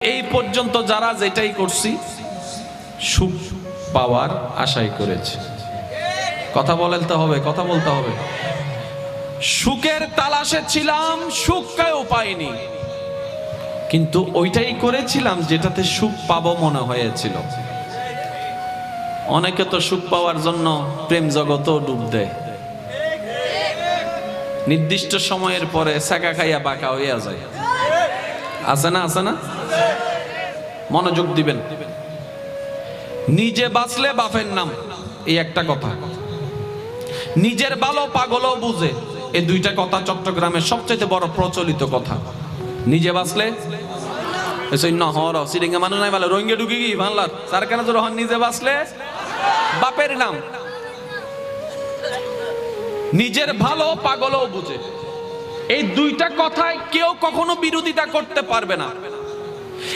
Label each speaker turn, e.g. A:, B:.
A: এই পর্যন্ত যারা যেটাই করছি সুখ পাওয়ার আশাই করেছে। কথা বলতে হবে, কথা বলতে হবে। সুখের তালাশে ছিলাম, সুখ কেউ পাইনি, কিন্তু ওইটাই করেছিলাম যেটাতে সুখ পাবো মনে হয়েছিল। অনেকে তো সুখ পাওয়ার জন্য প্রেম জগতেও ডুব দেয়, নির্দিষ্ট সময়ের পরে সাকা খাইয়া বাঁকা হইয়া যায়। আছে না, আছে না? মনোযোগ দিবেন। নিজে বাঁচলে বাপের নাম, এই একটা কথা। নিজের ভালো পাগলও বুঝে, এই দুইটা কথা চট্টগ্রামের সবচেয়ে বড় প্রচলিত কথা। নিজে বাঁচলে মানুষ নাই ভালো রোহিঙ্গা ঢুকি কি বাংলার সারকানা তো রহন। নিজে বাঁচলে বাপের নাম। নিজের ভালো পাগলও বুঝে, এই দুইটা কথায় কেউ কখনো বিরোধিতা করতে পারবে না।